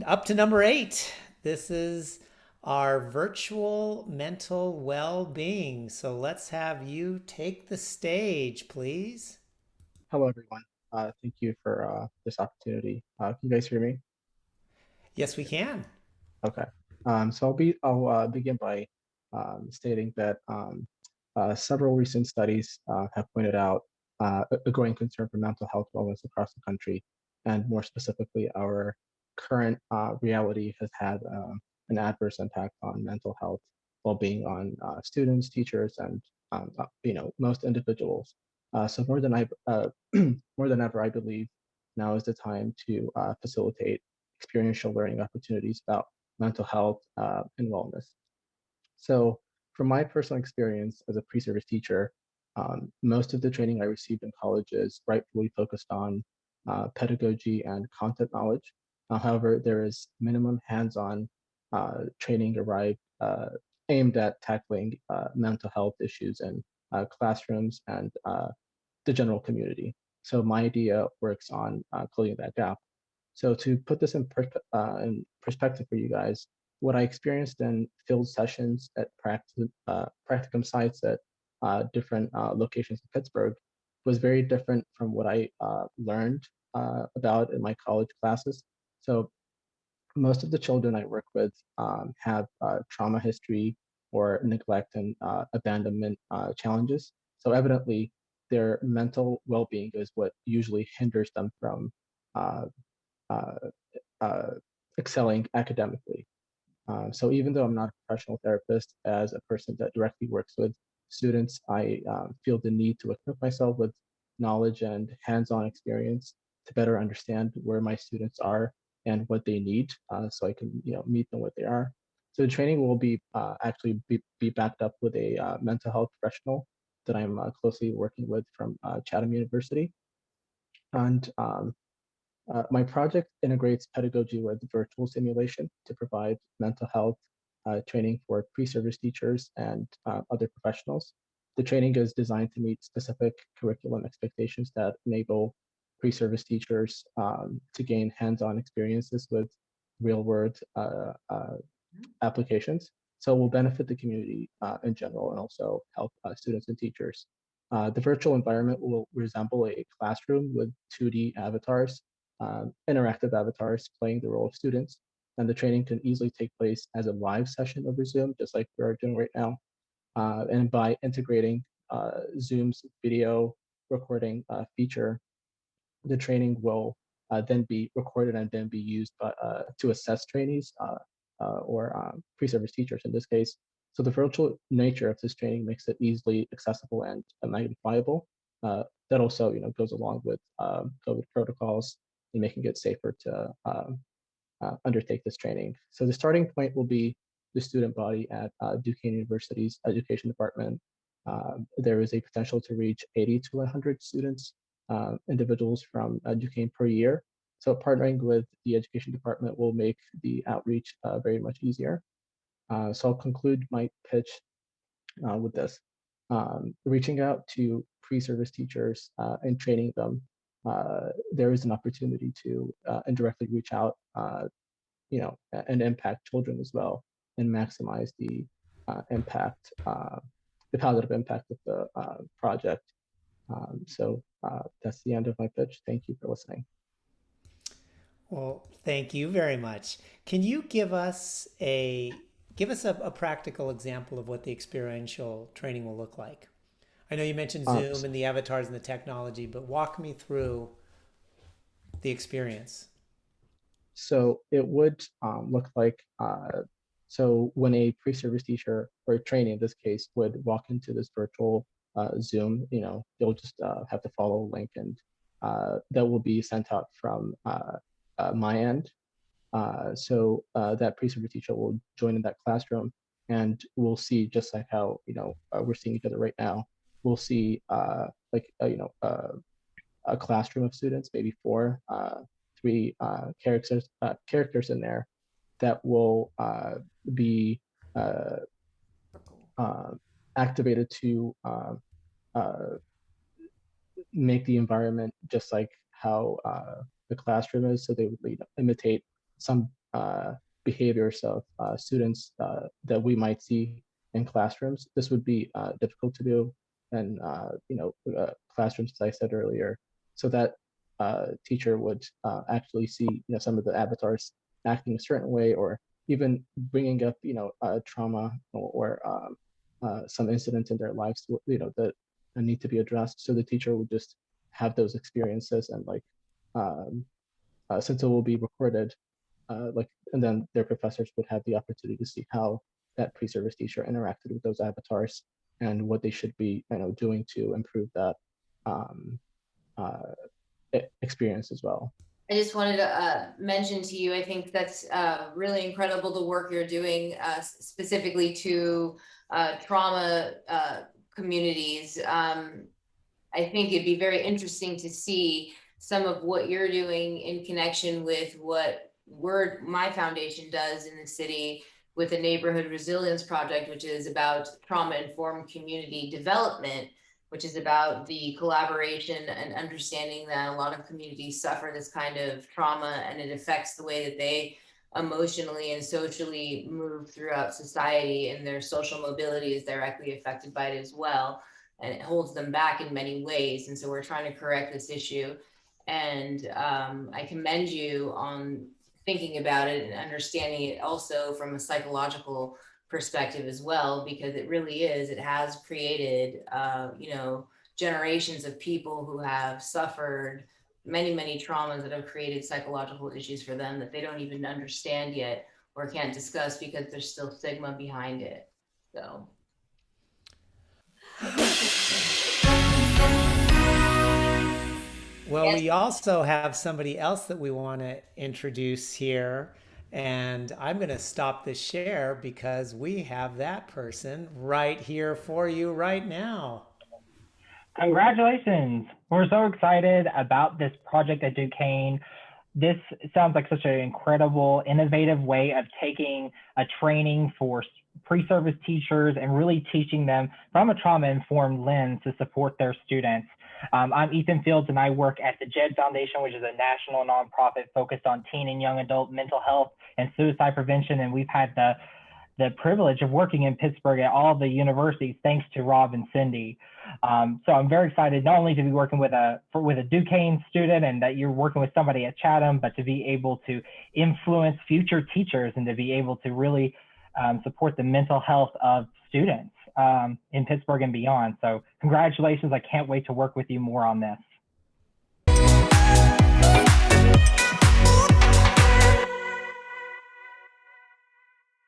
Up to number 8. This is our virtual mental well-being. So let's have you take the stage, please. Hello, everyone. Thank you for this opportunity. Can you guys hear me? Yes, we can. Okay. I'll begin by stating that several recent studies have pointed out a growing concern for mental health wellness across the country, and more specifically, our current reality has had an adverse impact on mental health well-being on students, teachers, and most individuals. So more than ever, I believe now is the time to facilitate experiential learning opportunities about mental health and wellness. So, from my personal experience as a pre-service teacher, most of the training I received in college is rightfully focused on pedagogy and content knowledge. However, there is minimum hands-on training aimed at tackling mental health issues in classrooms and the general community. So my idea works on closing that gap. So to put this in perspective for you guys, what I experienced in field sessions at practicum sites at different locations in Pittsburgh was very different from what I learned about in my college classes. So most of the children I work with have trauma history or neglect and abandonment challenges. So evidently, their mental well-being is what usually hinders them from uh, uh, uh, excelling academically. So even though I'm not a professional therapist, as a person that directly works with students, I feel the need to equip myself with knowledge and hands-on experience to better understand where my students are and what they need, so I can meet them where they are. So the training will be be backed up with a mental health professional that I'm closely working with from Chatham University, and my project integrates pedagogy with virtual simulation to provide mental health training for pre-service teachers and other professionals. The training is designed to meet specific curriculum expectations that enable pre-service teachers to gain hands-on experiences with real-world applications. So it will benefit the community in general and also help students and teachers. The virtual environment will resemble a classroom with 2D avatars, interactive avatars playing the role of students. And the training can easily take place as a live session over Zoom, just like we are doing right now. And by integrating Zoom's video recording feature, the training will then be recorded and then be used to assess trainees or pre-service teachers in this case. So the virtual nature of this training makes it easily accessible and magnifiable. That also, goes along with COVID protocols and making it safer to undertake this training. So the starting point will be the student body at Duquesne University's education department. There is a potential to reach 80 to 100 students, individuals from Duquesne per year. So partnering with the education department will make the outreach very much easier. So I'll conclude my pitch with this. Reaching out to pre-service teachers and training them, there is an opportunity to indirectly reach out and impact children as well, and maximize the positive impact of the project. That's the end of my pitch. Thank you for listening. Well, thank you very much. Can you give us a practical example of what the experiential training will look like? I know you mentioned Um, Zoom and the avatars and the technology, but walk me through the experience. so it would look like so when a pre-service teacher or a trainee in this case would walk into this virtual Zoom, they'll just have to follow a link, and that will be sent out from my end. That pre-service teacher will join in that classroom, and we'll see, just like how we're seeing each other right now. We'll see a classroom of students, maybe four, three characters in there that will be uh, uh, activated to uh, make the environment just like how the classroom is. So they would imitate some behaviors of students that we might see in classrooms. This would be difficult to do in classrooms, as I said earlier, so that teacher would actually see some of the avatars acting a certain way, or even bringing up trauma or some incidents in their lives that need to be addressed. So the teacher would just have those experiences, and um, since it will be recorded, and then their professors would have the opportunity to see how that pre-service teacher interacted with those avatars and what they should be doing to improve that um, uh, experience as well. I just wanted to mention to you, I think that's really incredible, the work you're doing specifically to trauma communities. I think it'd be very interesting to see some of what you're doing in connection with what my foundation does in the city with the Neighborhood Resilience Project, which is about trauma-informed community development, which is about the collaboration and understanding that a lot of communities suffer this kind of trauma, and it affects the way that they emotionally and socially move throughout society, and their social mobility is directly affected by it as well. And it holds them back in many ways. And so we're trying to correct this issue. And I commend you on thinking about it and understanding it also from a psychological perspective as well, because it really is, it has created generations of people who have suffered many traumas that have created psychological issues for them that they don't even understand yet or can't discuss because there's still stigma behind it. So Well, yes. we also have somebody else that we want to introduce here. And I'm going to stop the share because we have that person right here for you right now. Congratulations. We're so excited about this project at Duquesne. This sounds like such an incredible, innovative way of taking a training for pre-service teachers and really teaching them from a trauma-informed lens to support their students. I'm Ethan Fields, and I work at the JED Foundation, which is a national nonprofit focused on teen and young adult mental health and suicide prevention. And we've had the privilege of working in Pittsburgh at all the universities, thanks to Rob and Cindy. So I'm very excited not only to be working with a Duquesne student and that you're working with somebody at Chatham, but to be able to influence future teachers and to be able to really support the mental health of students in Pittsburgh and beyond. So congratulations. I can't wait to work with you more on this.